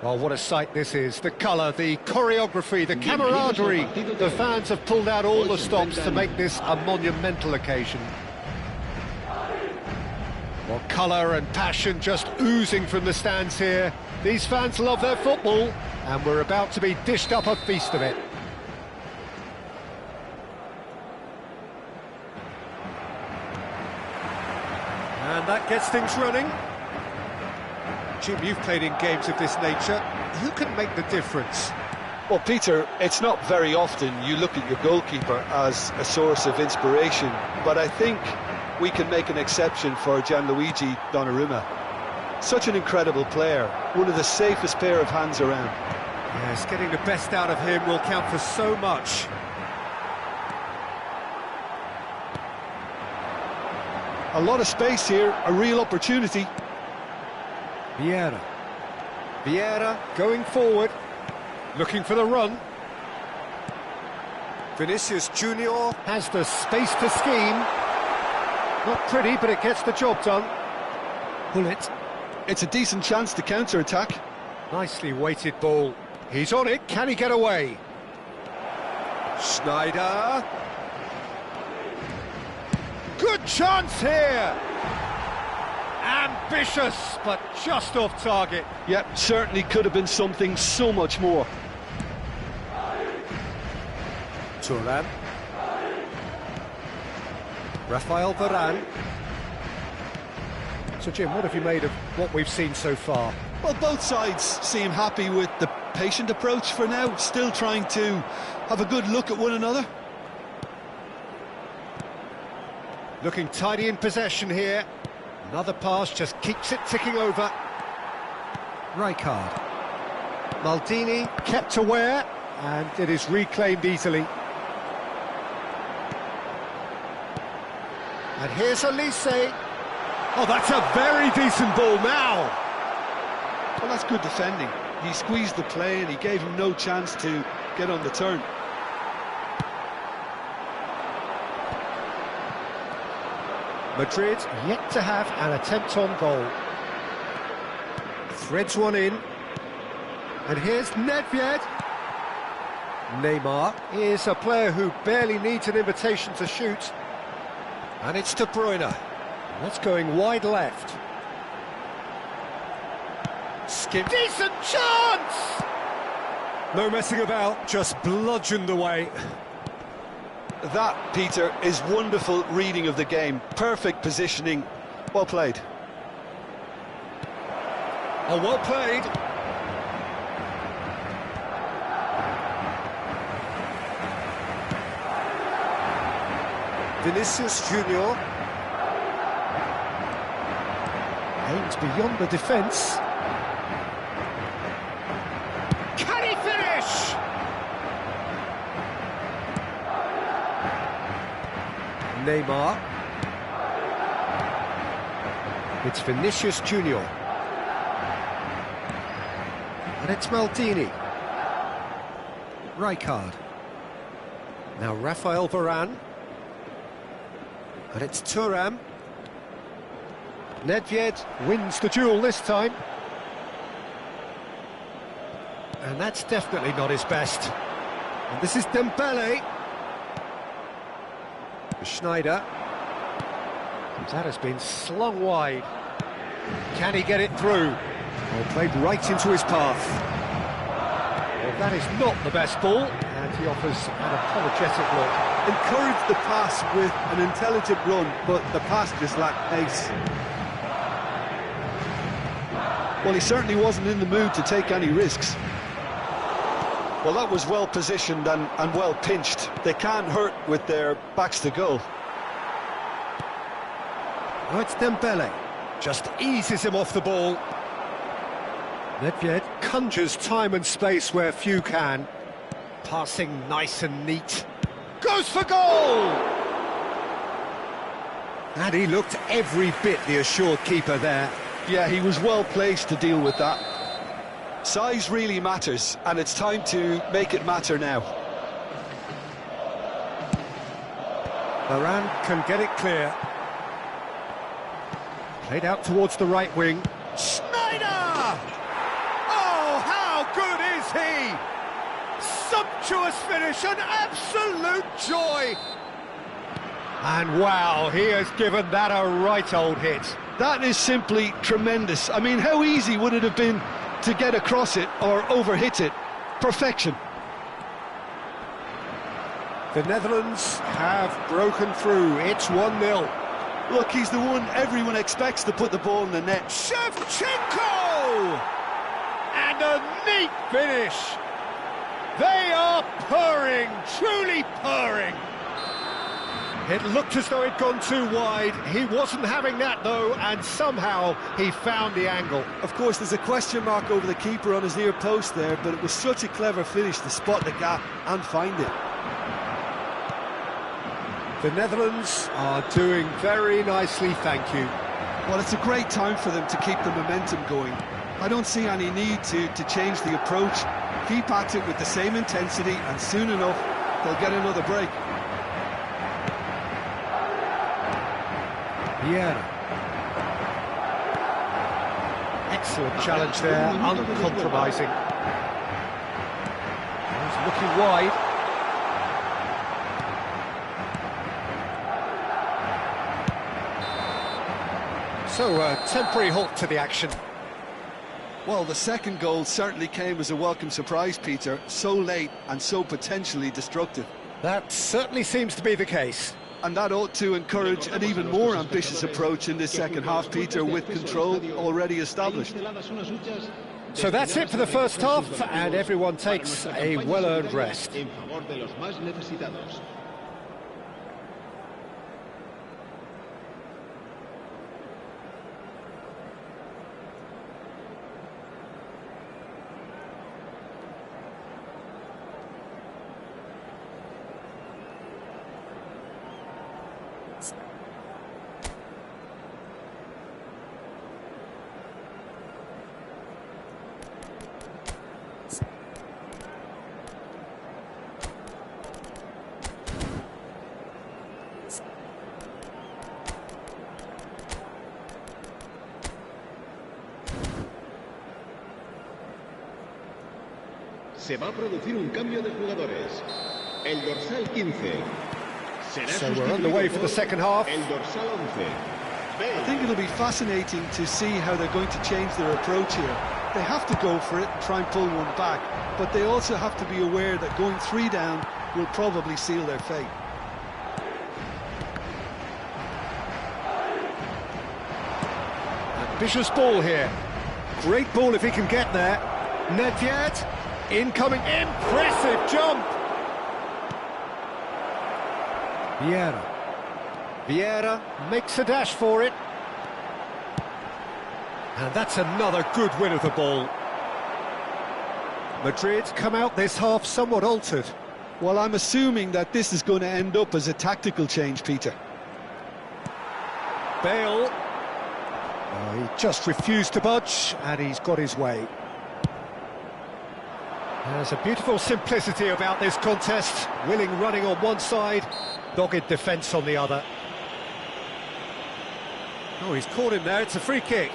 Well, what a sight this is. The colour, the choreography, the camaraderie. The fans have pulled out all the stops to make this a monumental occasion. Well, colour and passion just oozing from the stands here. These fans love their football, and we're about to be dished up a feast of it. And that gets things running. Jim, you've played in games of this nature. Who can make the difference? Well, Peter, it's not very often you look at your goalkeeper as a source of inspiration, but I think we can make an exception for Gianluigi Donnarumma. Such an incredible player, one of the safest pair of hands around. Yes, getting the best out of him will count for so much. A lot of space here, a real opportunity. Vieira going forward, looking for the run. Vinicius Junior has the space to scheme. Not pretty, but it gets the job done. Bullet. It's a decent chance to counter-attack. Nicely weighted ball. He's on it, can he get away? Schneider. Good chance here! Ambitious, but just off target. Yep, certainly could have been something so much more. Thuram. Rafael Varane. So, Jim, what have you made of what we've seen so far? Well, both sides seem happy with the patient approach for now, still trying to have a good look at one another. Looking tidy in possession here. Another pass just keeps it ticking over. Rijkaard. Maldini kept aware, and it is reclaimed easily. And here's Elise. Oh, that's a very decent ball now. Well, that's good defending. He squeezed the play and he gave him no chance to get on the turn. Madrid yet to have an attempt on goal. Threads one in. And here's Nedved. Neymar is a player who barely needs an invitation to shoot. And it's De Bruyne. That's going wide left. Skip. Decent chance! No messing about, just bludgeoned away. That, Peter, is wonderful reading of the game. Perfect positioning. Well played. Oh, well played. Vinicius Junior. Aims beyond the defence. Can he finish? Neymar. It's Vinicius Junior. And it's Maldini. Rijkaard. Now Rafael Varane. And it's Thuram. Nedved wins the duel this time. And that's definitely not his best. And this is Dembele. Schneider. That has been slung wide. Can he get it through? Well, played right into his path. Well, that is not the best ball, and he offers an apologetic look. Encouraged the pass with an intelligent run, but the pass just lacked pace. Well, he certainly wasn't in the mood to take any risks. Well, that was well positioned and well pinched. They can't hurt with their backs to goal. Oh, it's Dembele. Just eases him off the ball. Nedved conjures time and space where few can. Passing nice and neat. Goes for goal! And he looked every bit the assured keeper there. Yeah, he was well placed to deal with that. Size really matters, and it's time to make it matter now. Varane can get it clear. Played out towards the right wing. Schneider! Oh, how he? Sumptuous finish, an absolute joy! And wow, he has given that a right old hit. That is simply tremendous. I mean, how easy would it have been to get across it or overhit it? Perfection. The Netherlands have broken through. It's 1-0. Look, he's the one everyone expects to put the ball in the net. Shevchenko! And a neat finish. They are purring, truly purring. It looked as though it'd gone too wide. He wasn't having that, though, and somehow he found the angle. Of course, there's a question mark over the keeper on his near post there, but it was such a clever finish to spot the gap and find it. The Netherlands are doing very nicely, thank you. Well, it's a great time for them to keep the momentum going. I don't see any need to change the approach. Keep at it with the same intensity, and soon enough, they'll get another break. Yeah. Excellent challenge there, uncompromising. He's looking wide. So, a temporary halt to the action. Well, the second goal certainly came as a welcome surprise, Peter. So late and so potentially destructive. That certainly seems to be the case. And that ought to encourage an even more ambitious approach in this second half, Peter, with control already established. So that's it for the first half, and everyone takes a well-earned rest. Se va a producir un cambio de jugadores. El dorsal 15 será So we're underway for the second half. el dorsal 11. I think it'll be fascinating to see how they're going to change their approach here. They have to go for it and try and pull one back, but they also have to be aware that going 3 down will probably seal their fate. Ambitious ball here. Great ball if he can get there. Nedved, incoming, impressive jump. Vieira makes a dash for it. And that's another good win of the ball. Madrid come out this half somewhat altered. Well, I'm assuming that this is going to end up as a tactical change, Peter. Bale. Oh, he just refused to budge, and he's got his way. There's a beautiful simplicity about this contest. Willing running on one side, dogged defence on the other. Oh, he's caught him there, it's a free kick.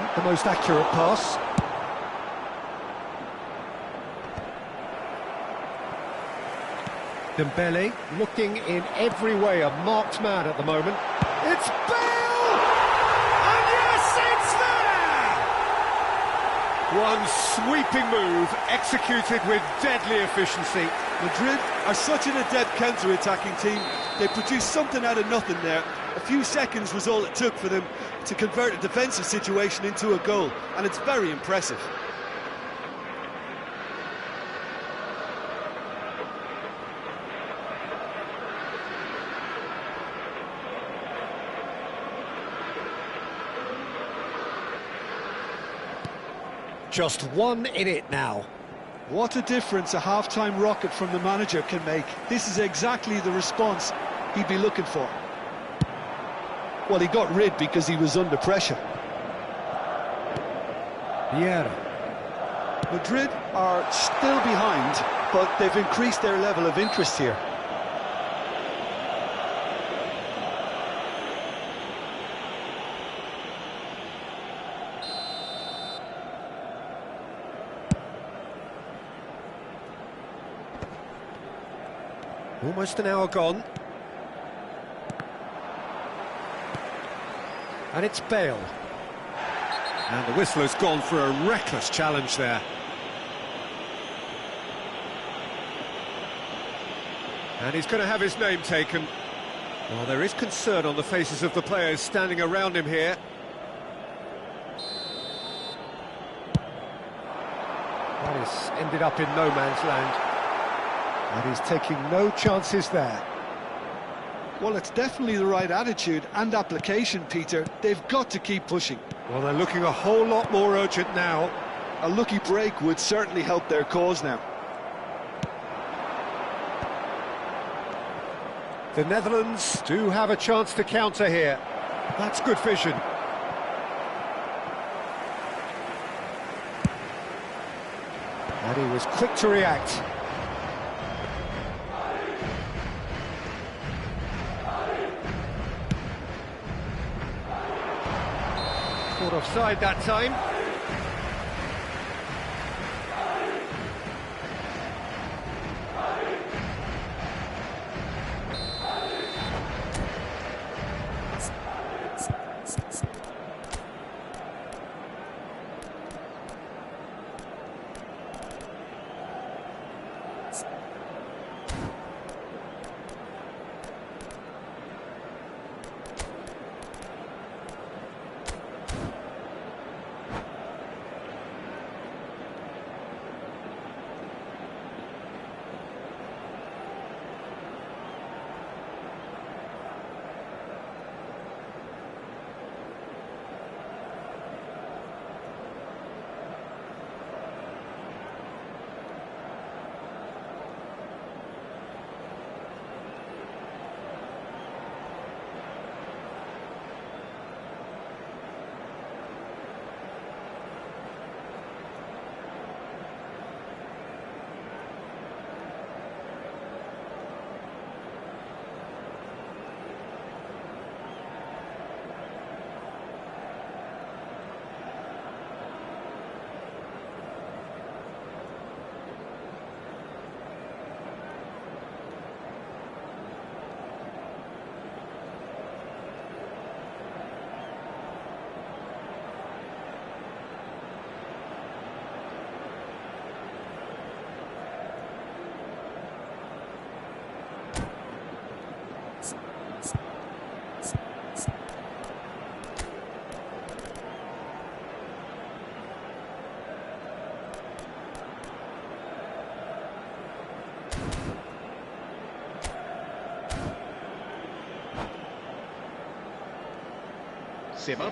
Not the most accurate pass. Dembele looking in every way a marked man at the moment. It's Bale! And yes, it's there! One sweeping move executed with deadly efficiency. Madrid are such an adept counter-attacking team. They produced something out of nothing there. A few seconds was all it took for them to convert a defensive situation into a goal, and it's very impressive. Just one in it now. What a difference a half-time rocket from the manager can make. This is exactly the response he'd be looking for. Well, he got rid because he was under pressure. Vieira. Madrid are still behind, but they've increased their level of interest here. Almost an hour gone. And it's Bale. And the whistle has gone for a reckless challenge there. And he's going to have his name taken. Well, there is concern on the faces of the players standing around him here. That has ended up in no man's land. And he's taking no chances there. Well, it's definitely the right attitude and application, Peter. They've got to keep pushing. Well, they're looking a whole lot more urgent now. A lucky break would certainly help their cause now. The Netherlands do have a chance to counter here. That's good vision. And he was quick to react. Caught offside that time.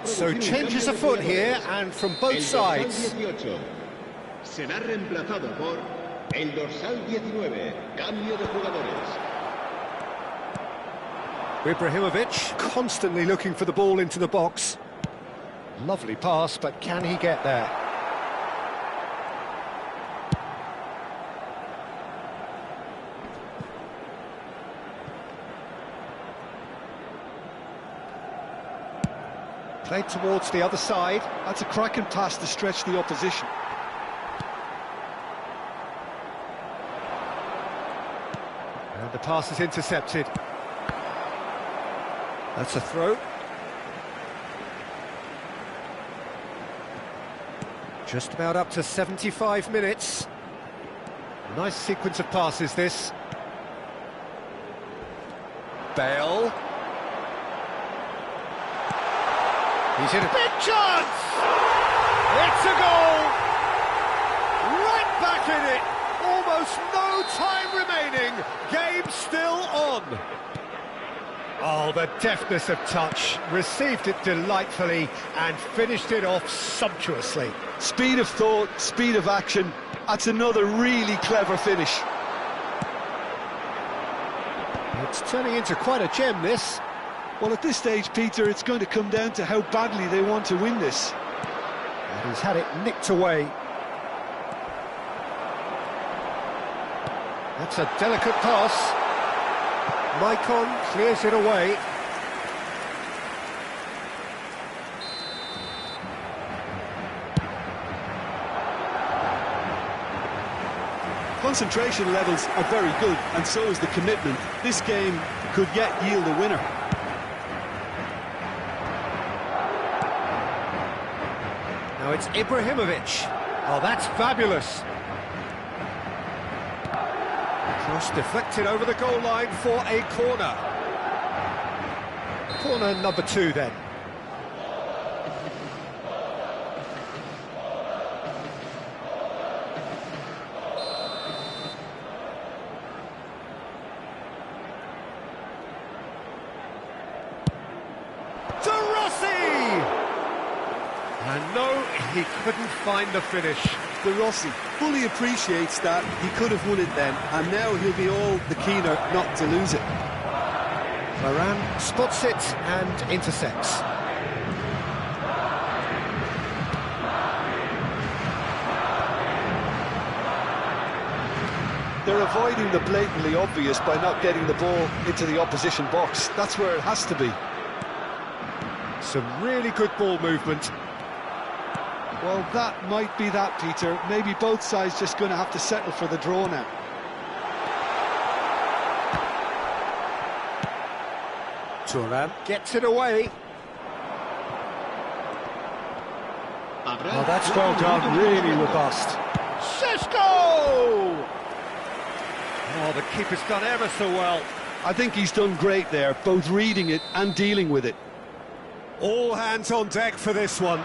So changes afoot here, and from both sides. Será reemplazado por el dorsal 19. Cambio de jugadores. Ibrahimovic constantly looking for the ball into the box. Lovely pass, but can he get there? Played towards the other side. That's a cracking pass to stretch the opposition. And the pass is intercepted. That's a throw. Just about up to 75 minutes. Nice sequence of passes, this. Bale. He's in a big chance! It's a goal! Right back in it! Almost no time remaining. Game still on. Oh, the deftness of touch. Received it delightfully and finished it off sumptuously. Speed of thought, speed of action. That's another really clever finish. It's turning into quite a gem, this. Well, at this stage, Peter, it's going to come down to how badly they want to win this. And he's had it nicked away. That's a delicate pass. Maicon clears it away. Concentration levels are very good, and so is the commitment. This game could yet yield a winner. Now it's Ibrahimovic. Oh, that's fabulous. Cross deflected over the goal line for a corner. Corner number 2 then. And no, he couldn't find the finish. De Rossi fully appreciates that he could have won it then, and now he'll be all the keener not to lose it. Varane spots it and intercepts. They're avoiding the blatantly obvious by not getting the ball into the opposition box. That's where it has to be. Some really good ball movement. Well, that might be that, Peter. Maybe both sides just going to have to settle for the draw now. Thuram gets it away. Oh, that's well done, really robust. Šeško! Oh, the keeper's done ever so well. I think he's done great there, both reading it and dealing with it. All hands on deck for this one.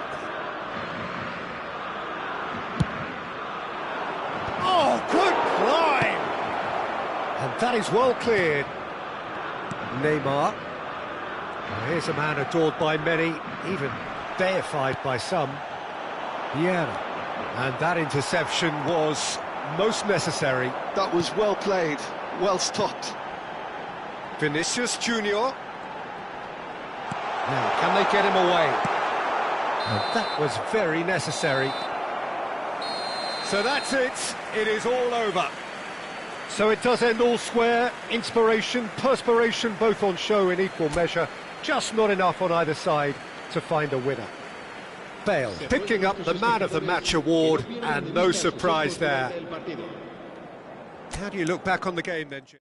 Oh, good climb! And that is well cleared. Neymar. Well, here's a man adored by many, even deified by some. Vieira. And that interception was most necessary. That was well played, well stopped. Vinicius Junior. Now, can they get him away? And that was very necessary. So that's it. It is all over. So it does end all square. Inspiration, perspiration, both on show in equal measure. Just not enough on either side to find a winner. Bale picking up the Man of the Match award, and no surprise there. How do you look back on the game then, Jim?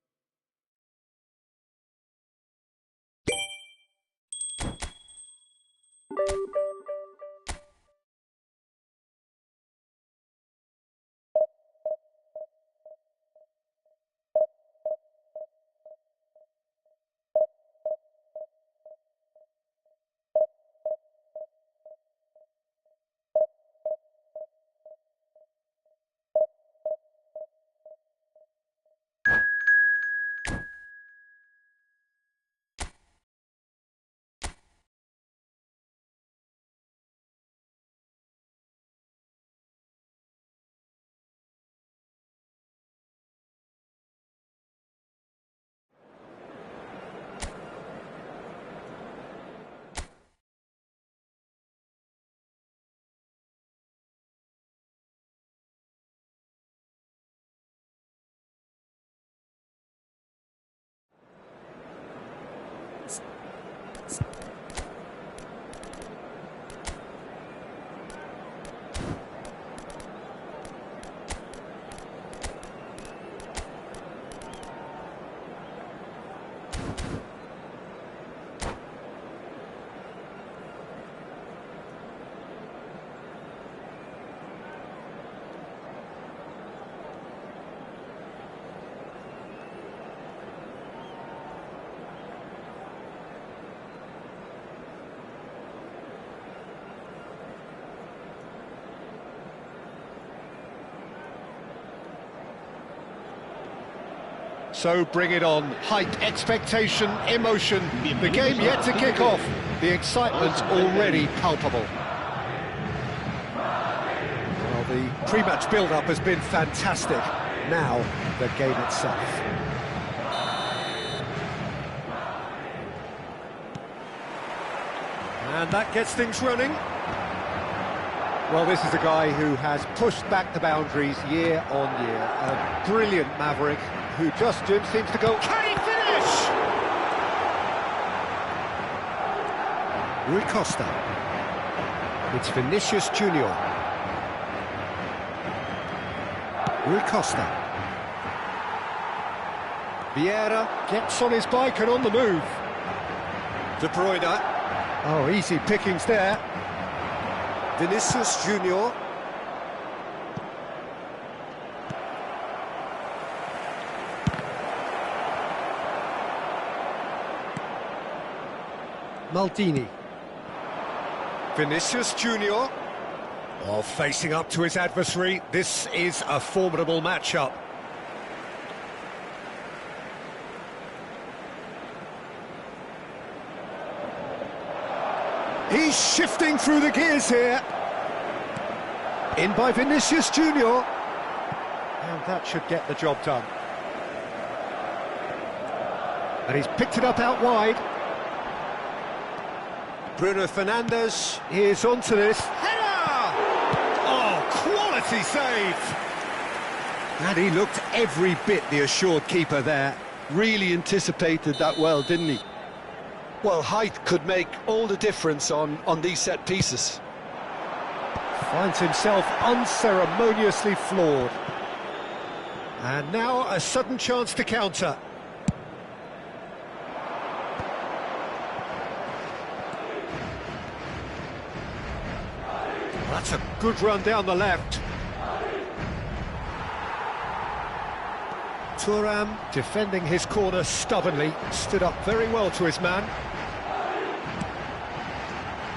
So bring it on. Hype, expectation, emotion. The game yet to kick off. The excitement already palpable. Well, the pre-match build-up has been fantastic. Now, the game itself. And that gets things running. Well, this is a guy who has pushed back the boundaries year on year. A brilliant maverick who just seems to go... Can he finish? Rui Costa. It's Vinicius Junior. Rui Costa. Vieira gets on his bike and on the move. De Bruyne. Oh, easy pickings there. Vinicius Junior. Maldini. Vinicius Junior. Oh, facing up to his adversary. This is a formidable matchup. He's shifting through the gears here. In by Vinicius Junior. And that should get the job done. And he's picked it up out wide. Bruno Fernandes is onto this. Header! Oh, quality save! And he looked every bit the assured keeper there. Really anticipated that well, didn't he? Well, height could make all the difference on these set pieces. Finds himself unceremoniously floored. And now a sudden chance to counter. That's a good run down the left. Thuram defending his corner stubbornly, stood up very well to his man.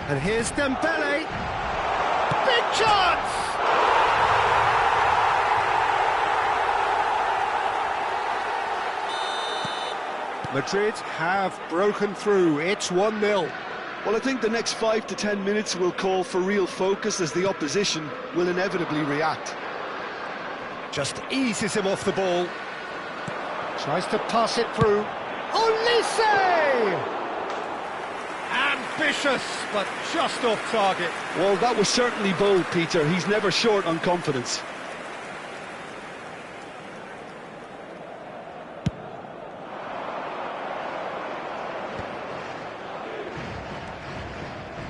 And here's Dembele. Big chance! Madrid have broken through. It's 1-0. Well, I think the next 5 to 10 minutes will call for real focus as the opposition will inevitably react. Just eases him off the ball. Tries to pass it through. Olise! Ambitious, but just off target. Well, that was certainly bold, Peter. He's never short on confidence.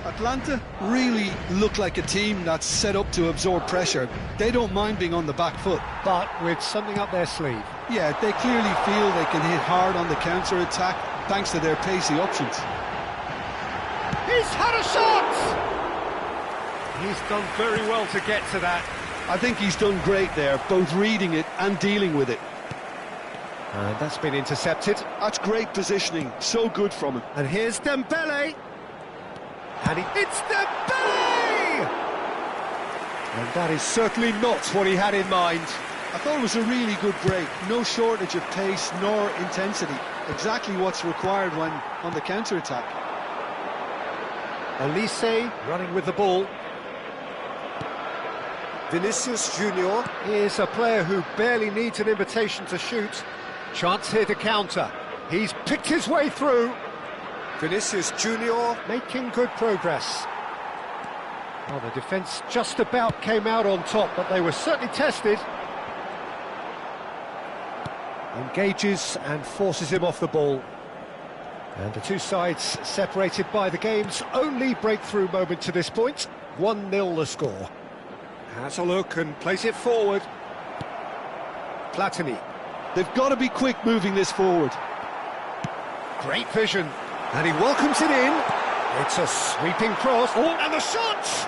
Atlanta really look like a team that's set up to absorb pressure. They don't mind being on the back foot. But with something up their sleeve. Yeah, they clearly feel they can hit hard on the counter-attack thanks to their pacey options. He's had a shot! He's done very well to get to that. I think he's done great there, both reading it and dealing with it. And that's been intercepted. That's great positioning, so good from him. And here's Dembele! And it's Dembele! And that is certainly not what he had in mind. I thought it was a really good break. No shortage of pace nor intensity. Exactly what's required when on the counter-attack. Olise running with the ball. Vinicius Junior is a player who barely needs an invitation to shoot. Chance here to counter. He's picked his way through. Vinicius Junior making good progress. Well, the defence just about came out on top, but they were certainly tested. Engages and forces him off the ball. And the two sides separated by the game's only breakthrough moment to this point. 1-0 the score. Has a look and plays it forward. Platini. They've got to be quick moving this forward. Great vision. And he welcomes it in. It's a sweeping cross. Oh, and the shot!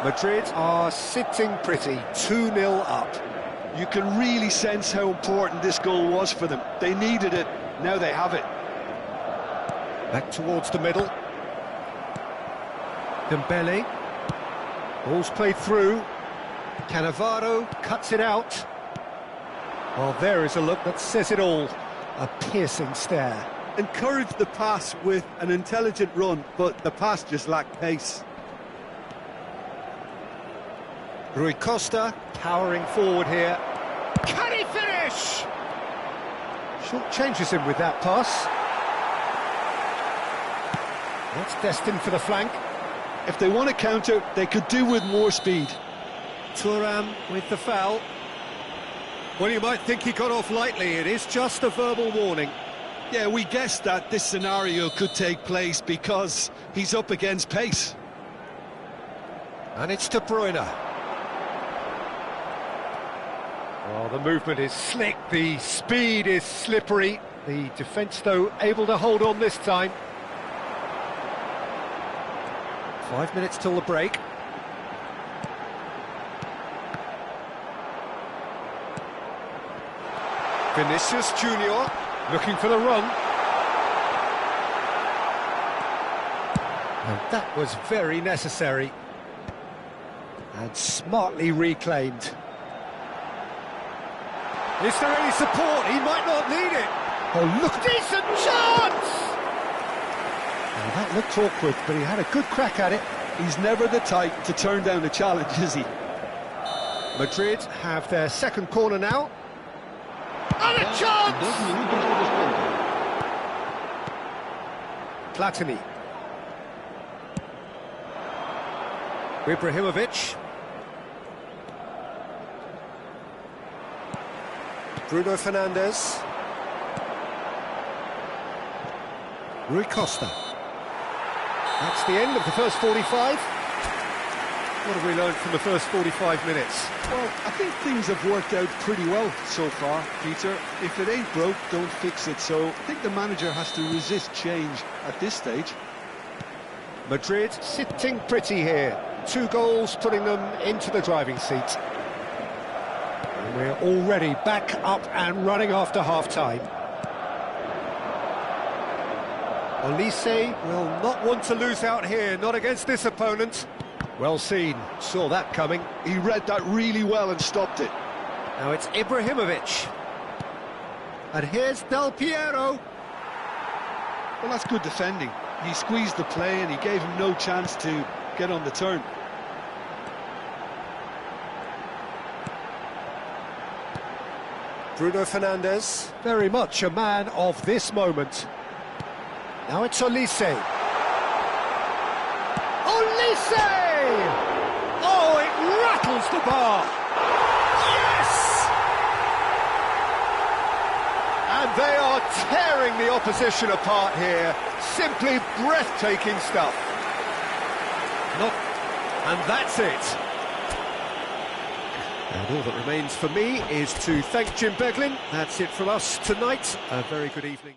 Madrid are sitting pretty, 2-0 up. You can really sense how important this goal was for them. They needed it, now they have it. Back towards the middle. Dembele. Ball's played through. Cannavaro cuts it out. Well, there is a look that says it all. A piercing stare. Encouraged the pass with an intelligent run, but the pass just lacked pace. Rui Costa powering forward here. Can he finish? Short changes him with that pass. That's destined for the flank. If they want to counter, they could do with more speed. Thuram with the foul. Well, you might think he got off lightly. It is just a verbal warning. Yeah, we guessed that this scenario could take place because he's up against pace. And it's De Bruyne. Oh, the movement is slick, the speed is slippery. The defence, though, able to hold on this time. 5 minutes till the break. Vinicius Junior looking for the run. And that was very necessary. And smartly reclaimed. Is there any support? He might not need it. Oh, look, decent chance! Well, that looked awkward, but he had a good crack at it. He's never the type to turn down a challenge, is he? Madrid have their second corner now. And a chance! 2 minutos de descuento. Platini. Ibrahimovic. Bruno Fernandes. Rui Costa. That's the end of the first 45. What have we learned from the first 45 minutes? Well, I think things have worked out pretty well so far, Peter. If it ain't broke, don't fix it. So I think the manager has to resist change at this stage. Madrid sitting pretty here. 2 goals putting them into the driving seat. And we're already back up and running after half-time. Olise will not want to lose out here, not against this opponent. Well seen, saw that coming. He read that really well and stopped it. Now it's Ibrahimovic. And here's Del Piero. Well, that's good defending. He squeezed the play and he gave him no chance to get on the turn. Bruno Fernandes, very much a man of this moment. Now it's Olise. Olise! Oh, it rattles the bar. Yes! And they are tearing the opposition apart here. Simply breathtaking stuff. And that's it. And all that remains for me is to thank Jim Beglin. That's it from us tonight. A very good evening.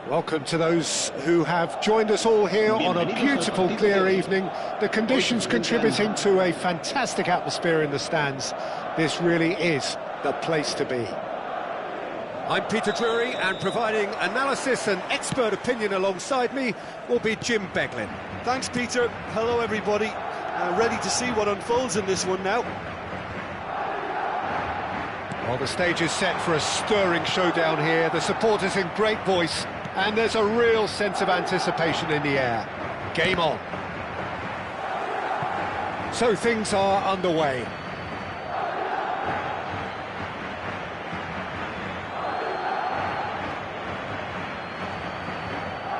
Welcome to those who have joined us all here on a beautiful, clear evening. The conditions contributing to a fantastic atmosphere in the stands. This really is the place to be. I'm Peter Drury, and providing analysis and expert opinion alongside me will be Jim Beglin. Thanks, Peter. Hello, everybody. Ready to see what unfolds in this one now. Well, the stage is set for a stirring showdown here. The supporters in great voice, and there's a real sense of anticipation in the air. Game on. So things are underway.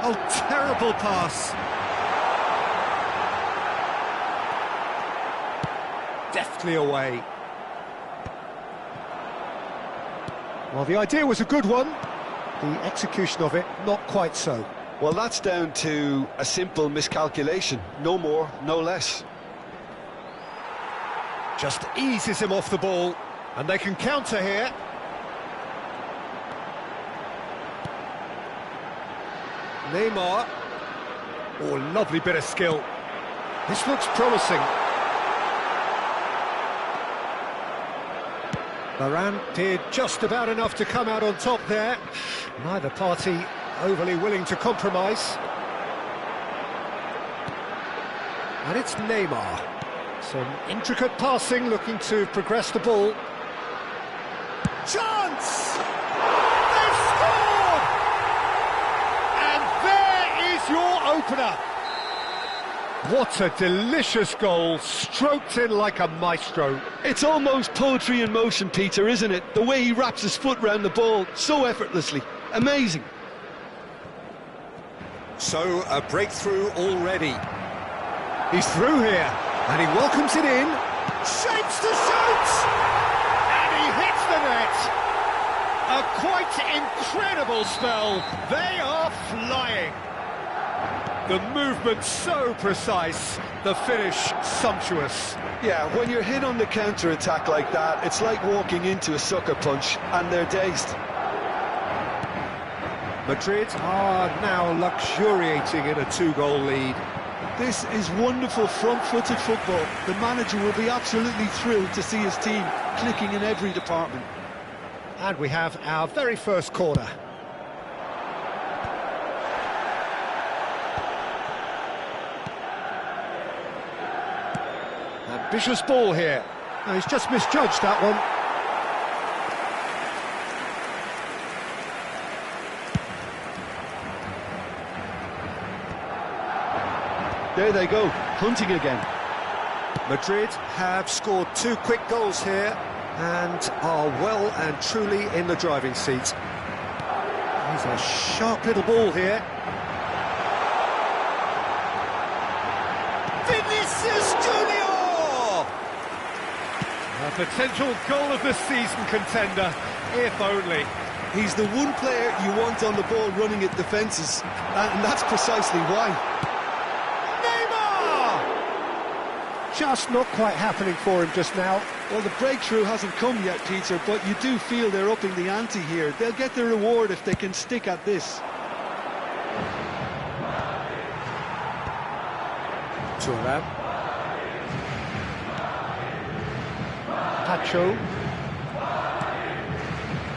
Oh, terrible pass. Deftly away. Well, the idea was a good one. The execution of it, not quite so. Well, that's down to a simple miscalculation. No more, no less. Just eases him off the ball, and they can counter here. Neymar. Oh, lovely bit of skill. This looks promising. Varane did just about enough to come out on top there. Neither party overly willing to compromise. And it's Neymar. Some intricate passing, looking to progress the ball. Chance! They've scored! And there is your opener. What a delicious goal, stroked in like a maestro. It's almost poetry in motion, Peter, isn't it? The way he wraps his foot round the ball so effortlessly. Amazing. So, a breakthrough already. He's through here, and he welcomes it in. Shapes to shoot! And he hits the net. A quite incredible spell. They are flying. The movement so precise, the finish sumptuous. Yeah, when you're hit on the counter-attack like that, it's like walking into a sucker punch, and they're dazed. Madrid are now luxuriating in a 2-goal lead. This is wonderful front-footed football. The manager will be absolutely thrilled to see his team clicking in every department. And we have our very first corner. Ambitious ball here. Oh, he's just misjudged that one. There they go, hunting again. Madrid have scored 2 quick goals here and are well and truly in the driving seat. He's a sharp little ball here. Vinicius Junior! A potential goal of the season contender, if only. He's the one player you want on the ball running at defences, and that's precisely why. Neymar! Just not quite happening for him just now. Well, the breakthrough hasn't come yet, Peter, but you do feel they're upping the ante here. They'll get their reward if they can stick at this. Thuram. Pacho.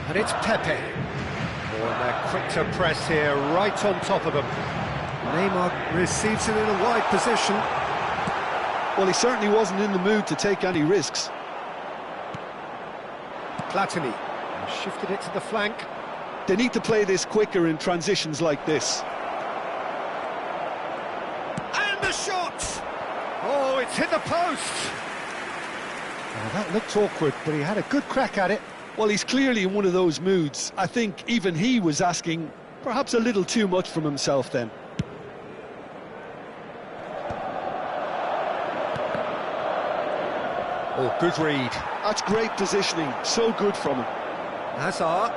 And it's Pepe. Oh, and they're quick to press here, right on top of them. Neymar receives it in a wide position. Well, he certainly wasn't in the mood to take any risks. Platini shifted it to the flank. They need to play this quicker in transitions like this. And the shot! Oh, it's hit the post! Oh, that looked awkward, but he had a good crack at it. Well, he's clearly in one of those moods. I think even he was asking perhaps a little too much from himself then. Oh, good read. That's great positioning, so good from him. Hazard.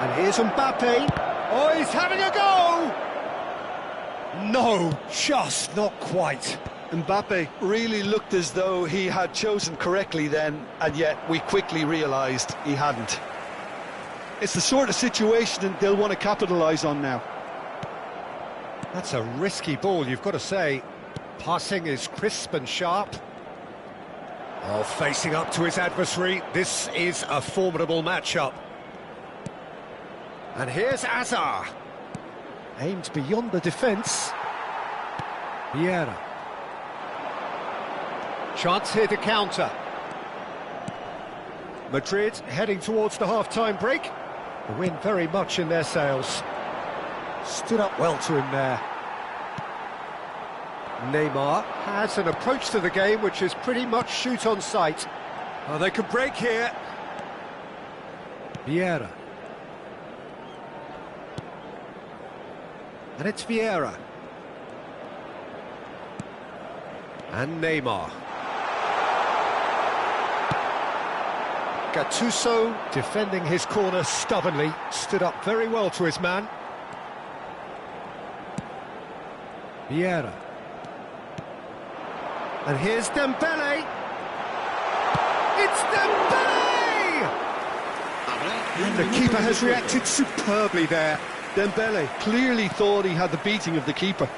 And here's Mbappe. Oh, he's having a go! No, just not quite. Mbappe really looked as though he had chosen correctly then, and yet we quickly realised he hadn't. It's the sort of situation they'll want to capitalise on now. That's a risky ball, you've got to say. Passing is crisp and sharp. Oh, facing up to his adversary. This is a formidable matchup. And here's Azar. Aimed beyond the defence. Vieira. Chance here to counter. Madrid heading towards the half-time break. The wind very much in their sails. Stood up well to him there. Neymar has an approach to the game which is pretty much shoot on sight. Oh, they could break here. Vieira. And it's Vieira. And Neymar. Gattuso defending his corner stubbornly, stood up very well to his man. Vieira. And here's Dembele. It's Dembele! And the keeper has reacted superbly there. Dembele clearly thought he had the beating of the keeper.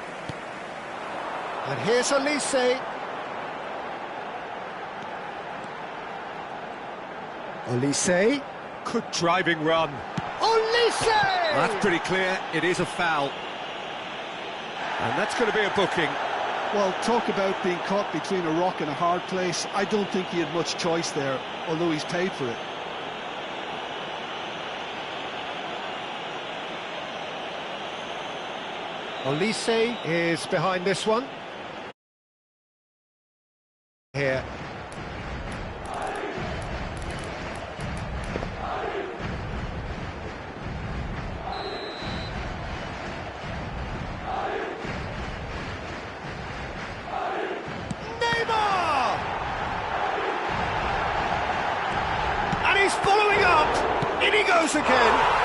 And here's Olise. Olise. Good driving run. Olise! That's pretty clear. It is a foul. And that's going to be a booking. Well, talk about being caught between a rock and a hard place. I don't think he had much choice there, although he's paid for it. Olise is behind this one. Here. Neymar! And he's following up! In he goes again!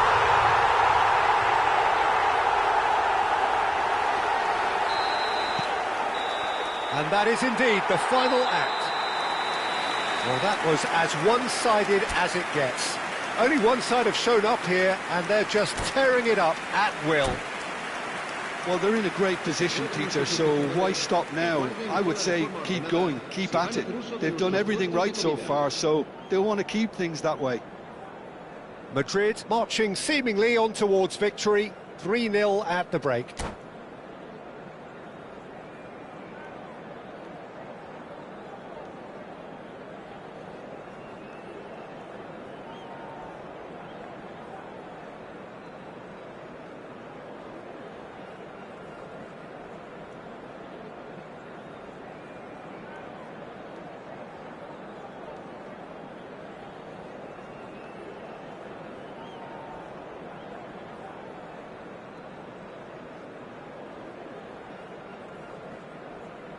And that is indeed the final act. Well, that was as one-sided as it gets. Only one side have shown up here, and they're just tearing it up at will. Well, they're in a great position, Peter, so why stop now? I would say keep going, keep at it. They've done everything right so far, so they'll want to keep things that way. Madrid marching seemingly on towards victory, 3-0 at the break.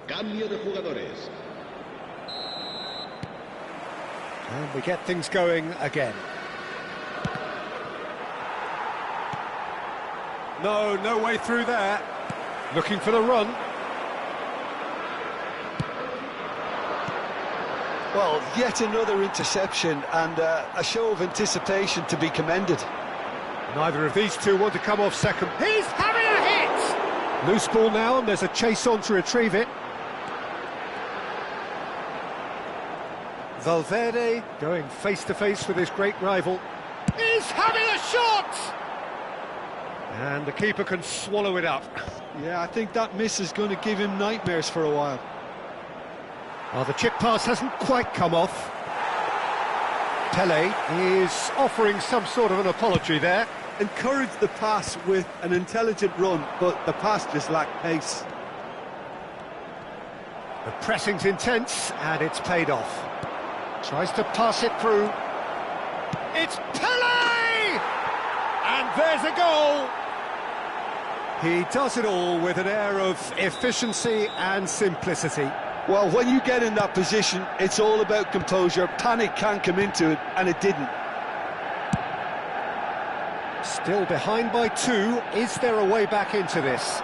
Cambio de jugadores. And we get things going again. No way through there. Looking for the run. Well, yet another interception and a show of anticipation to be commended. Neither of these two want to come off second. He's having a hit! Loose ball now, and there's a chase on to retrieve it. Valverde going face-to-face with his great rival. He's having a shot! And the keeper can swallow it up. Yeah, I think that miss is going to give him nightmares for a while. Well, the chip pass hasn't quite come off. Pele is offering some sort of an apology there. Encouraged the pass with an intelligent run, but the pass just lacked pace. The pressing's intense, and it's paid off. Tries to pass it through. It's Pele! And there's a goal! He does it all with an air of efficiency and simplicity. Well, when you get in that position, it's all about composure. Panic can't come into it, and it didn't. Still behind by 2. Is there a way back into this?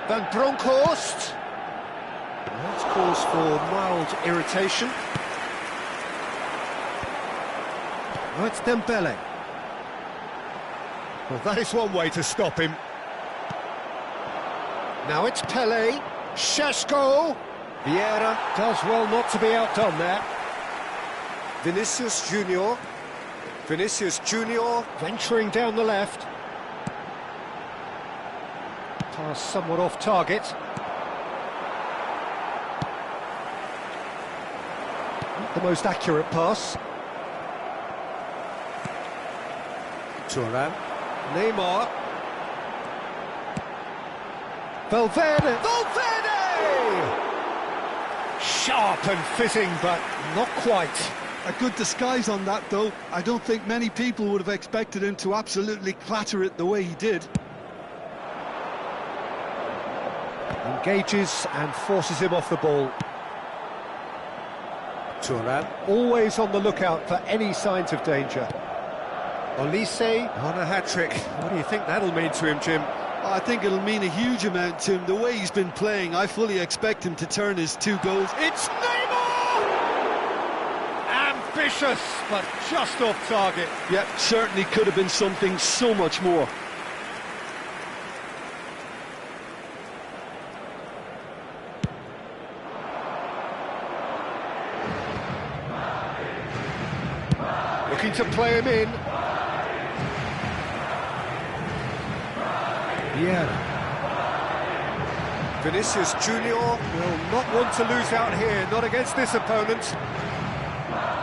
Van Bronckhorst. That's cause for mild irritation. Oh, it's Dembele. Well, that is one way to stop him. Now it's Pele. Šeško. Vieira does well not to be outdone there. Vinicius Junior. Vinicius Junior venturing down the left. Pass somewhat off target. Not the most accurate pass. Thuram. Neymar. Valverde! Valverde! Sharp and fitting, but not quite. A good disguise on that, though. I don't think many people would have expected him to absolutely clatter it the way he did. Engages and forces him off the ball. Thuram, always on the lookout for any signs of danger. Olise on a hat-trick. What do you think that'll mean to him, Jim? I think it'll mean a huge amount to him. The way he's been playing, I fully expect him to turn his 2 goals. It's Neymar! Ambitious, but just off target. Yep, certainly could have been something so much more. Looking to play him in. Vieira. Vinicius Junior will not want to lose out here, not against this opponent.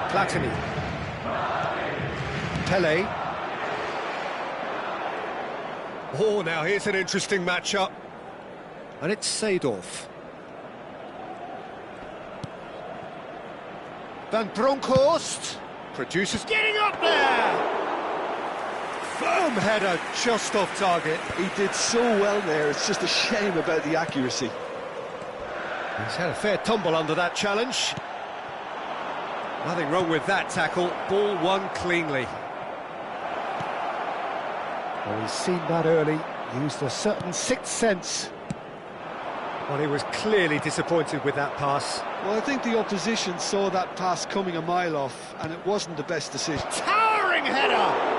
Platini. Pele. Oh, now here's an interesting matchup. And it's Seedorf. Van Bronckhorst produces, getting up there! Firm header, just off target. He did so well there, it's just a shame about the accuracy. He's had a fair tumble under that challenge. Nothing wrong with that tackle, ball won cleanly. Well, he's seen that early, used a certain sixth sense. Well, he was clearly disappointed with that pass. Well, I think the opposition saw that pass coming a mile off, and it wasn't the best decision. Towering header!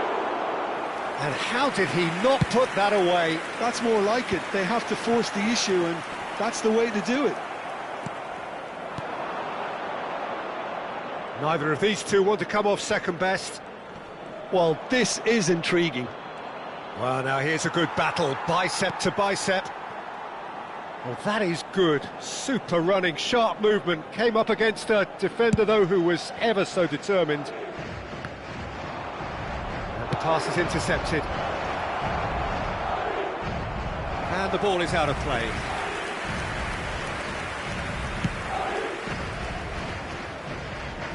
And how did he not put that away? That's more like it. They have to force the issue, and that's the way to do it. Neither of these two want to come off second best. Well, this is intriguing. Well, now here's a good battle, bicep to bicep. Well, that is good. Super running, sharp movement. Came up against a defender, though, who was ever so determined. And the pass is intercepted. And the ball is out of play.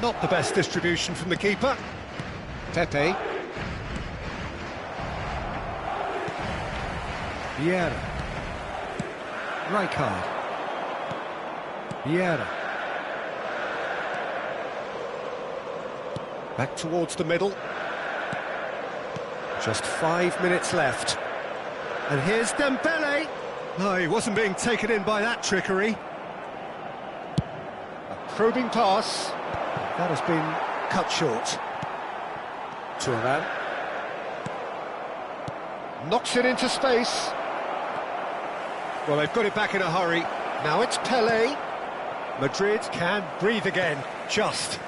Not the best distribution from the keeper. Pepe. Vieira. Rijkaard. Vieira. Back towards the middle. Just 5 minutes left. And here's Dembele. No, he wasn't being taken in by that trickery. A probing pass. That has been cut short. Thuram. Knocks it into space. Well, they've got it back in a hurry. Now it's Pele. Madrid can breathe again, just.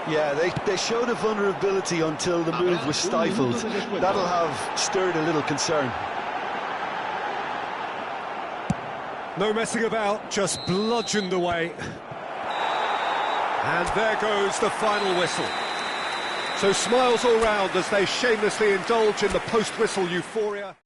Yeah, they showed a vulnerability until the move was stifled. That'll have stirred a little concern. No messing about, just bludgeoned away. And there goes the final whistle. So smiles all round as they shamelessly indulge in the post-whistle euphoria.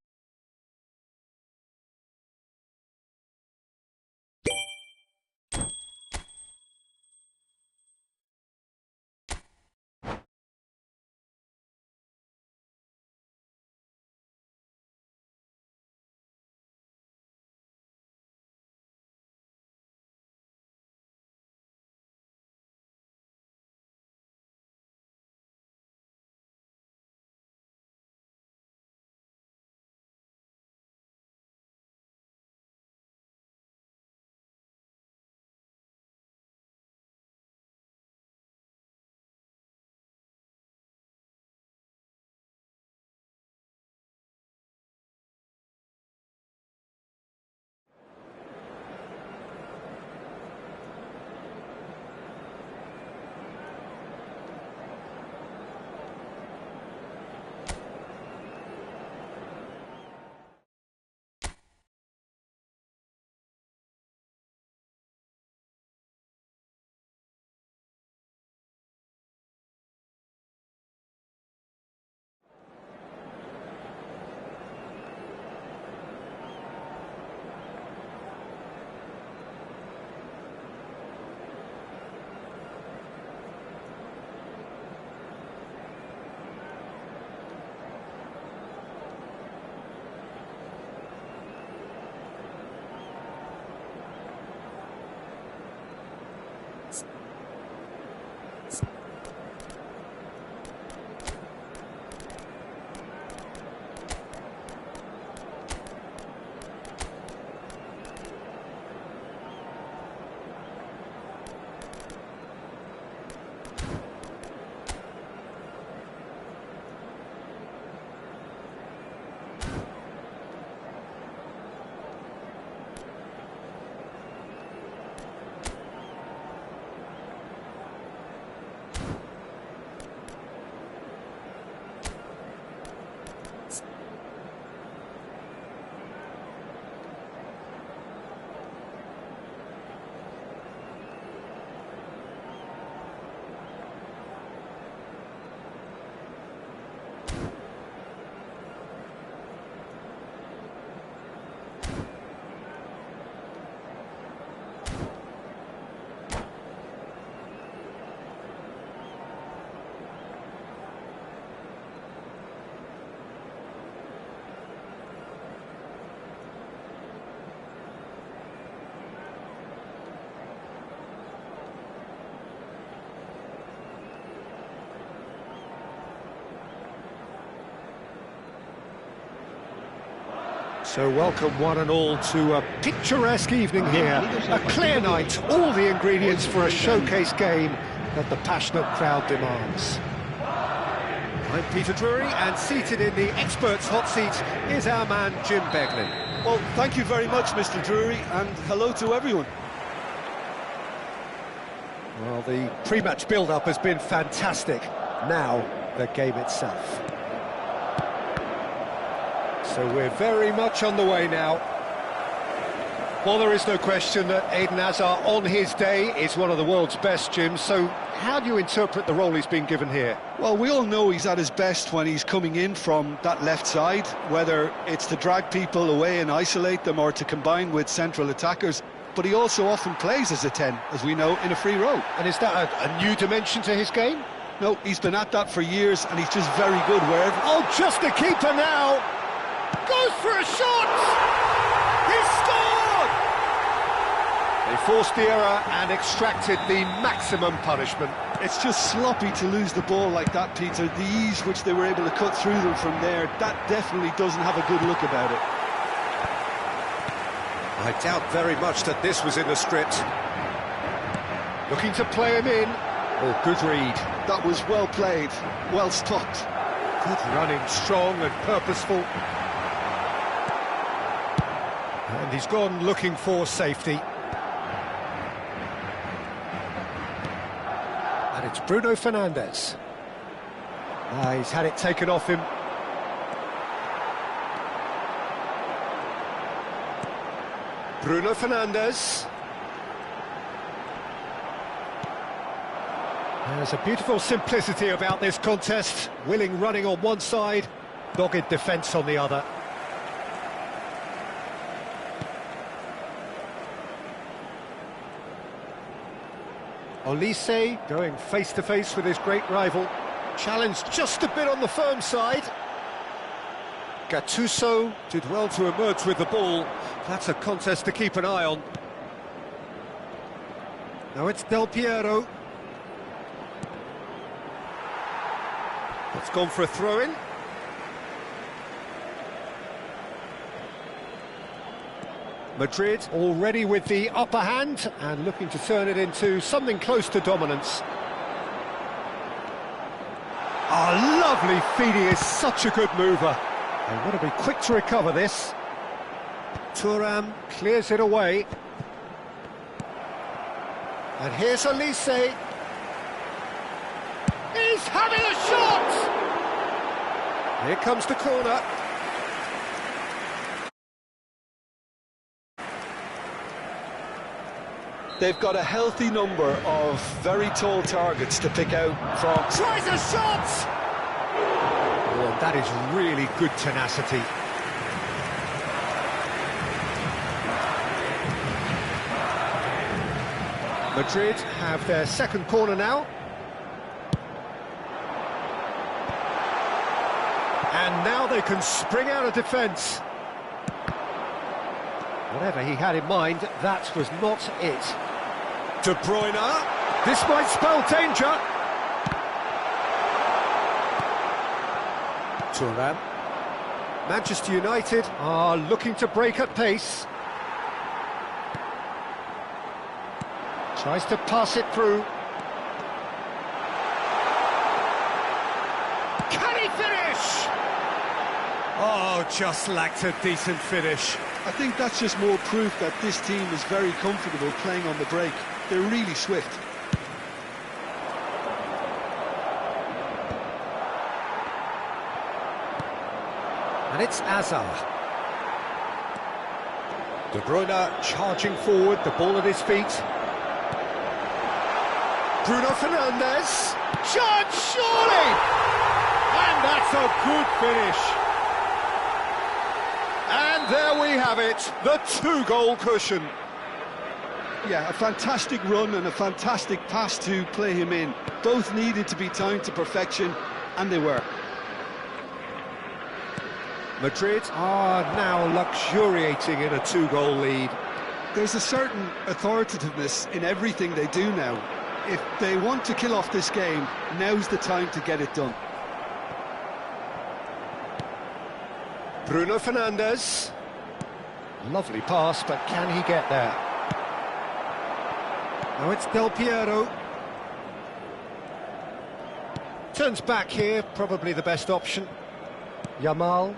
So welcome one and all to a picturesque evening here. A clear night, all the ingredients for a showcase game that the passionate crowd demands. I'm Peter Drury, and seated in the experts' hot seat is our man Jim Beglin. Well, thank you very much, Mr. Drury, and hello to everyone. Well, the pre-match build-up has been fantastic. Now, the game itself. So we're very much on the way now. Well, there is no question that Eden Hazard on his day is one of the world's best, Jim. So how do you interpret the role he's been given here? Well, we all know he's at his best when he's coming in from that left side, whether it's to drag people away and isolate them or to combine with central attackers. But he also often plays as a 10, as we know, in a free role. And is that a new dimension to his game? No, he's been at that for years, and he's just very good wherever... Oh, just the keeper now! Goes for a shot! He scored! They forced the error and extracted the maximum punishment. It's just sloppy to lose the ball like that, Peter. The ease which they were able to cut through them from there, that definitely doesn't have a good look about it. I doubt very much that this was in the script. Looking to play him in. Oh, good read. That was well played, well stopped. Good running, strong and purposeful. And he's gone looking for safety. And it's Bruno Fernandes. He's had it taken off him. Bruno Fernandes. There's a beautiful simplicity about this contest. Willing running on one side, dogged defence on the other. Olise going face-to-face with his great rival. Challenged just a bit on the firm side. Gattuso did well to emerge with the ball. That's a contest to keep an eye on. Now it's Del Piero. It's gone for a throw-in. Madrid already with the upper hand and looking to turn it into something close to dominance. Oh, lovely feed. He is such a good mover. They want to be quick to recover this. Thuram clears it away. And here's Olise. He's having a shot! Here comes the corner. They've got a healthy number of very tall targets to pick out from. Tries a shot! Oh, that is really good tenacity. Madrid have their second corner now. And now they can spring out of defence. Whatever he had in mind, that was not it. De Bruyne, this might spell danger. Thuram. Manchester United are looking to break at pace. Tries to pass it through. Can he finish? Oh, just lacked a decent finish. I think that's just more proof that this team is very comfortable playing on the break. They're really swift. And it's Hazard. De Bruyne charging forward, the ball at his feet. Bruno Fernandes. Chance, surely! And that's a good finish. And there we have it, the two-goal cushion. Yeah, a fantastic run and a fantastic pass to play him in. Both needed to be timed to perfection, and they were. Madrid are now luxuriating in a two-goal lead. There's a certain authoritativeness in everything they do now. If they want to kill off this game, now's the time to get it done. Bruno Fernandes. Lovely pass, but can he get there? Now it's Del Piero. Turns back here, probably the best option. Yamal.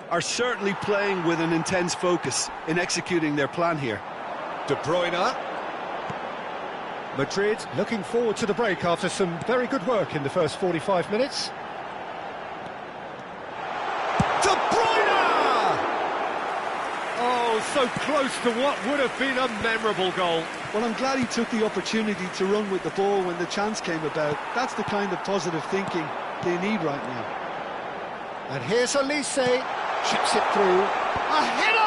Are certainly playing with an intense focus in executing their plan here. De Bruyne. Madrid looking forward to the break after some very good work in the first 45 minutes. De Bruyne! Oh, so close to what would have been a memorable goal. Well, I'm glad he took the opportunity to run with the ball when the chance came about. That's the kind of positive thinking they need right now. And here's Elise, chips it through. A header!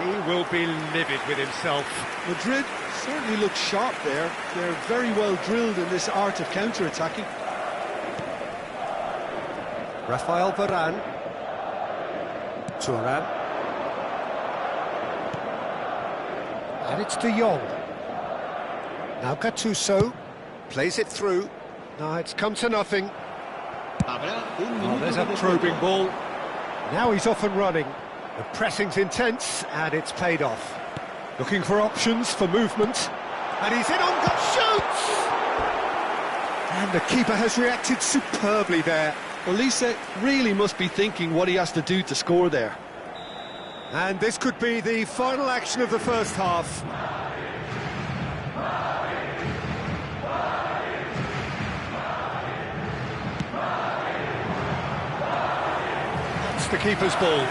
He will be livid with himself. Madrid certainly look sharp there. They're very well drilled in this art of counter-attacking. Rafael Varane. Thuram. And it's De Jong. Now Gattuso plays it through. No, it's come to nothing. Oh, there's a probing ball. Now he's off and running. The pressing's intense, and it's paid off. Looking for options for movement. And he's in on goal, shoots! And the keeper has reacted superbly there. Elise really must be thinking what he has to do to score there. And this could be the final action of the first half. That's the keeper's ball.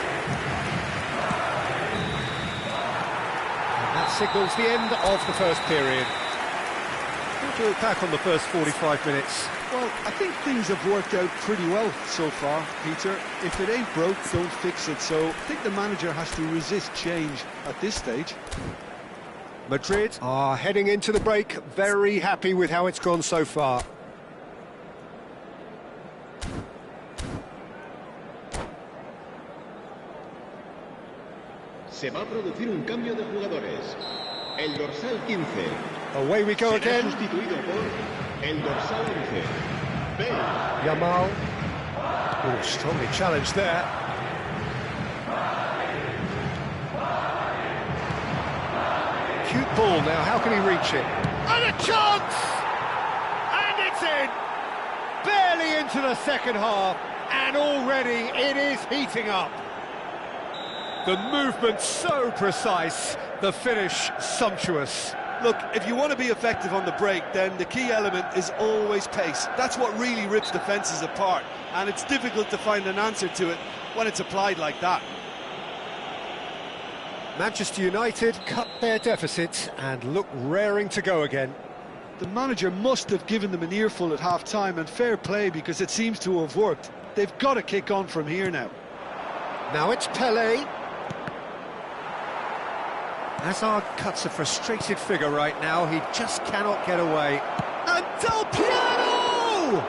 And that signals the end of the first period. What do you look back on the first 45 minutes? Well, I think things have worked out pretty well so far, Peter. If it ain't broke, don't fix it. So I think the manager has to resist change at this stage. Madrid are heading into the break, very happy with how it's gone so far. Se va a producir un cambio de jugadores. El dorsal 15. Away we go será again. sustituido por el dorsal 11. Bale. Yamal. Oh, strongly challenged there. Cute ball now, how can he reach it? And a chance! And it's in! Barely into the second half, and already it is heating up. The movement so precise, the finish sumptuous. Look, if you want to be effective on the break, then the key element is always pace. That's what really rips defences apart, and it's difficult to find an answer to it when it's applied like that. Manchester United cut their deficit and look raring to go again. The manager must have given them an earful at half-time, and fair play because it seems to have worked. They've got to kick on from here now. Now it's Pelé. Hazard cuts a frustrated figure right now. He just cannot get away. And Del Piero!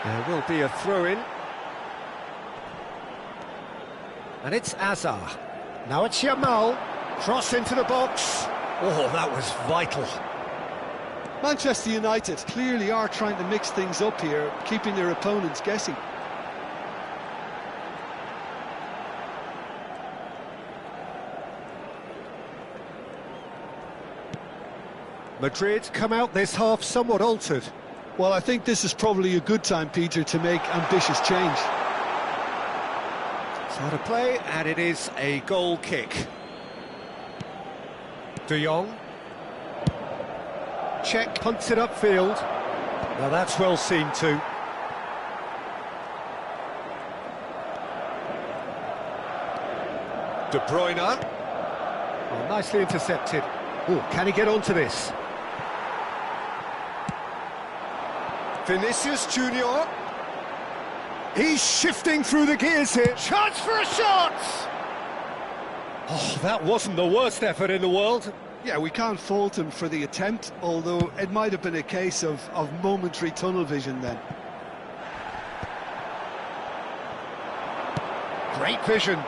There will be a throw-in. And it's Azar. Now it's Yamal. Cross into the box. Oh, that was vital. Manchester United clearly are trying to mix things up here, keeping their opponents guessing. Madrid come out this half somewhat altered. Well, I think this is probably a good time, Peter, to make ambitious change. Start to play, and it is a goal kick. De Jong. Check, punts it upfield. Now that's well seen too. De Bruyne. Oh, nicely intercepted. Oh, can he get onto this? Vinicius Junior. He's shifting through the gears here. Chance for a shot! Oh, that wasn't the worst effort in the world. Yeah, we can't fault him for the attempt, although it might have been a case of momentary tunnel vision then. Great vision.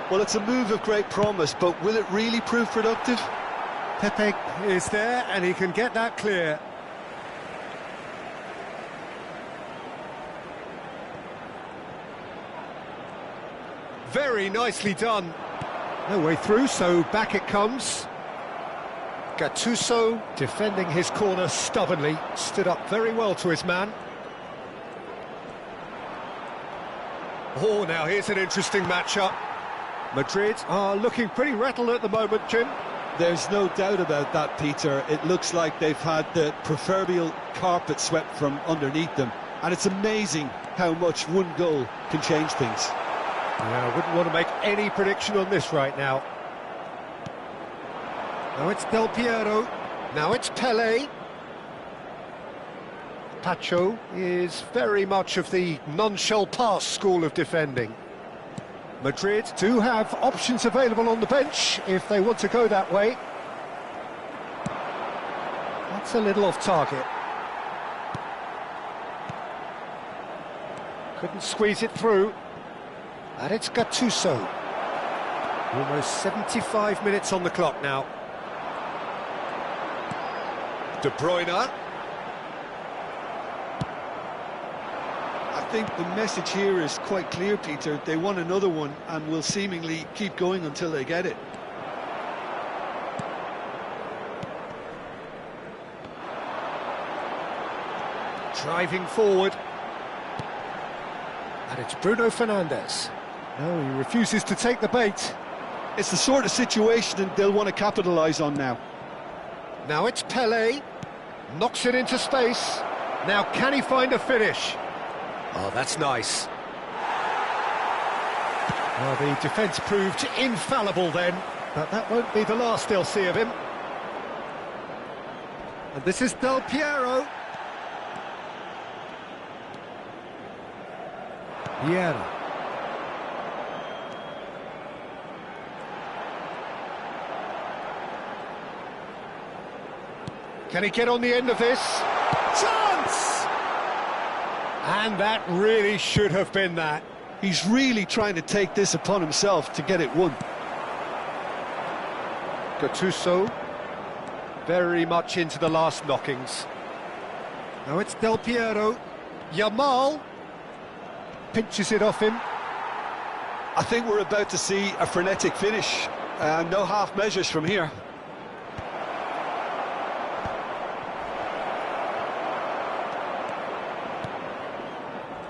Well, it's a move of great promise, but will it really prove productive? Pepe is there and he can get that clear. Very nicely done. No way through, so back it comes. Gattuso defending his corner stubbornly, stood up very well to his man. Oh, now here's an interesting matchup. Madrid are looking pretty rattled at the moment, Jim. There's no doubt about that, Peter. It looks like they've had the proverbial carpet swept from underneath them. And it's amazing how much one goal can change things. Yeah, I wouldn't want to make any prediction on this right now. Now it's Del Piero. Now it's Pele. Pacho is very much of the non-shell pass school of defending. Madrid do have options available on the bench if they want to go that way. That's a little off target. Couldn't squeeze it through. And it's Gattuso. Almost 75 minutes on the clock now. De Bruyne. I think the message here is quite clear, Peter. They want another one and will seemingly keep going until they get it. Driving forward. And it's Bruno Fernandes. No, he refuses to take the bait. It's the sort of situation they'll want to capitalise on now. Now it's Pele. Knocks it into space. Now can he find a finish? Oh, that's nice. Well, the defence proved infallible then, but that won't be the last they'll see of him. And this is Del Piero. Vieira. Can he get on the end of this? Chance! And that really should have been that. He's really trying to take this upon himself to get it won. Gattuso, very much into the last knockings. Now it's Del Piero. Yamal pinches it off him. I think we're about to see a frenetic finish. No half measures from here.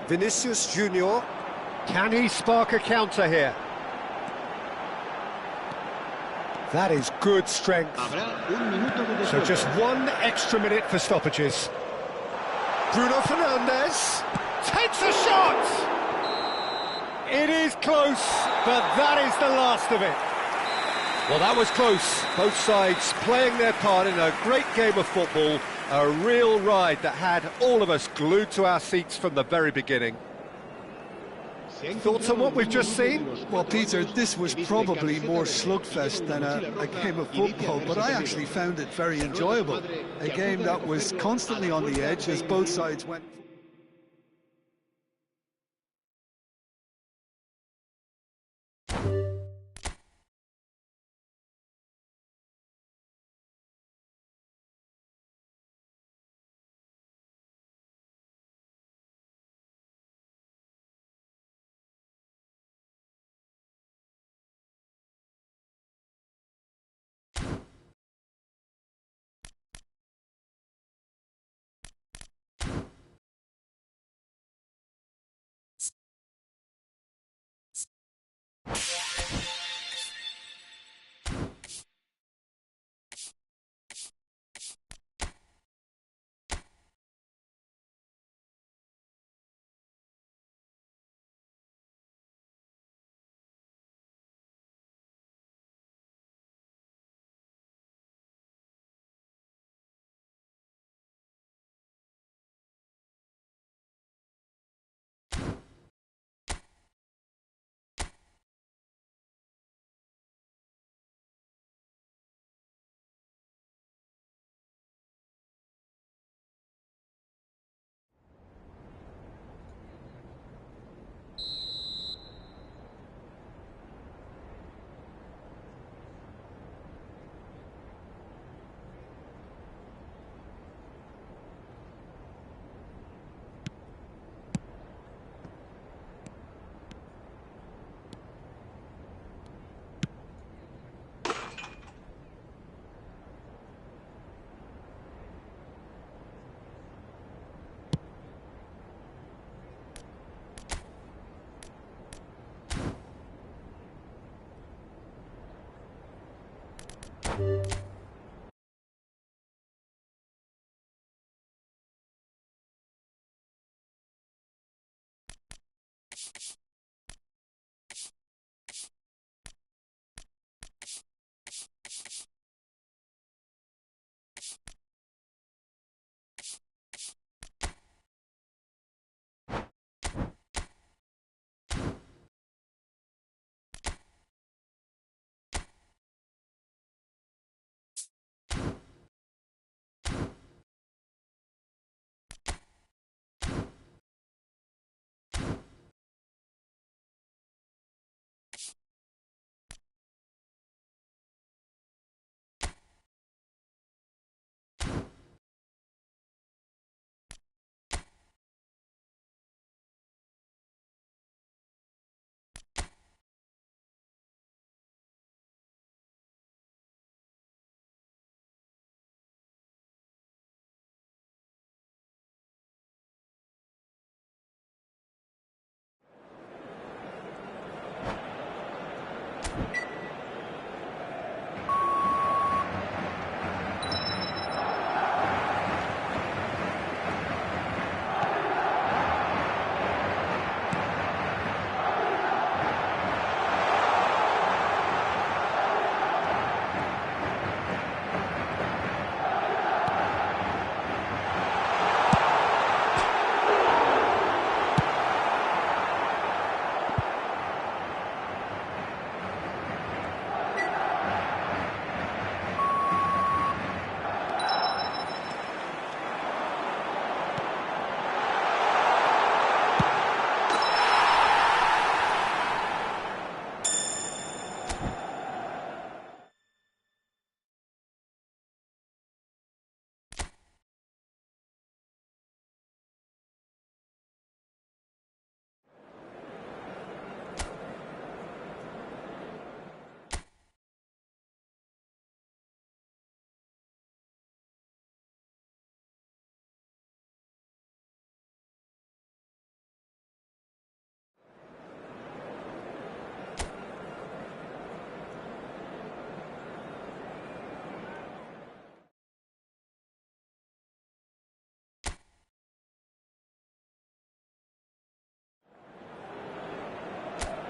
Vinicius Junior. Can he spark a counter here? That is good strength. So just 1 extra minute for stoppages. Bruno Fernandes takes a shot! It is close, but that is the last of it. Well, that was close. Both sides playing their part in a great game of football. A real ride that had all of us glued to our seats from the very beginning. Thoughts on what we've just seen? Well, Peter, this was probably more slugfest than a game of football, but I actually found it very enjoyable. A game that was constantly on the edge as both sides went...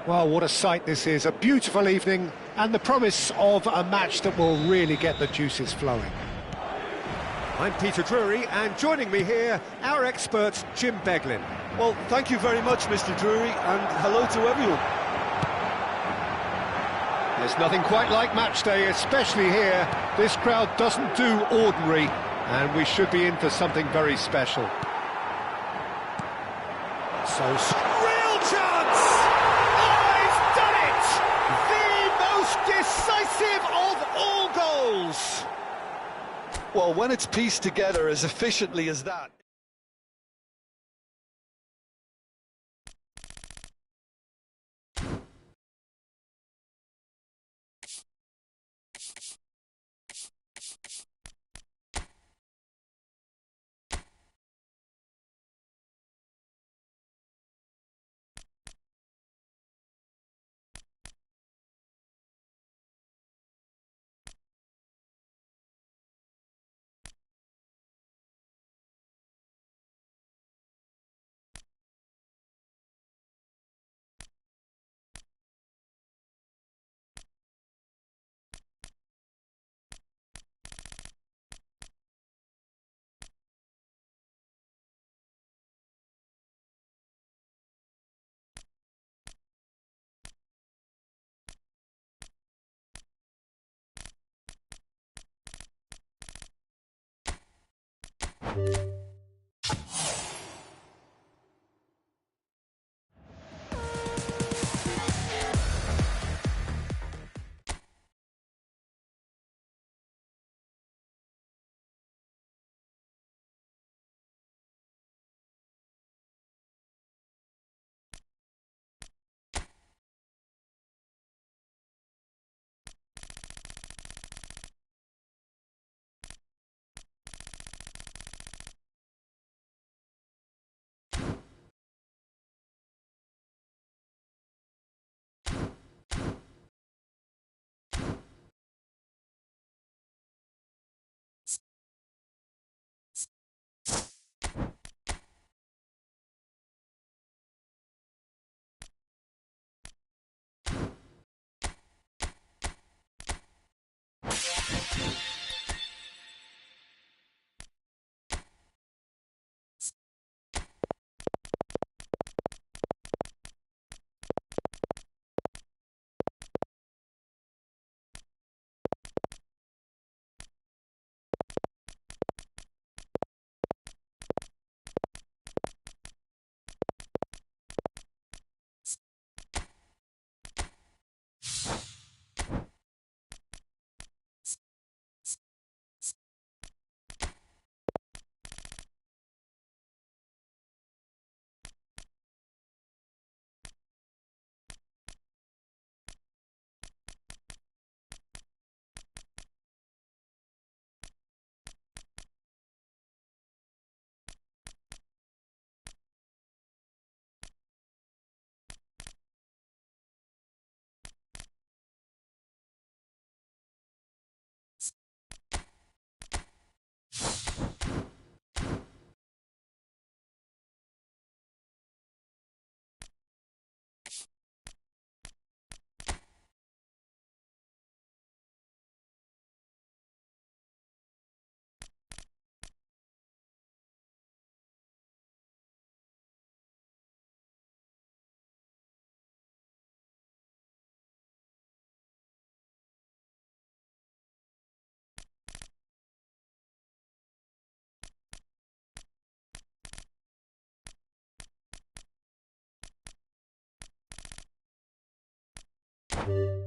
Well, what a sight this is. A beautiful evening and the promise of a match that will really get the juices flowing. I'm Peter Drury, and joining me here, our expert, Jim Beglin. Well, thank you very much, Mr. Drury, and hello to everyone. There's nothing quite like match day, especially here. This crowd doesn't do ordinary, and we should be in for something very special. So, real chance! Oh, he's done it! The most decisive of all goals! Well, when it's pieced together as efficiently as that... you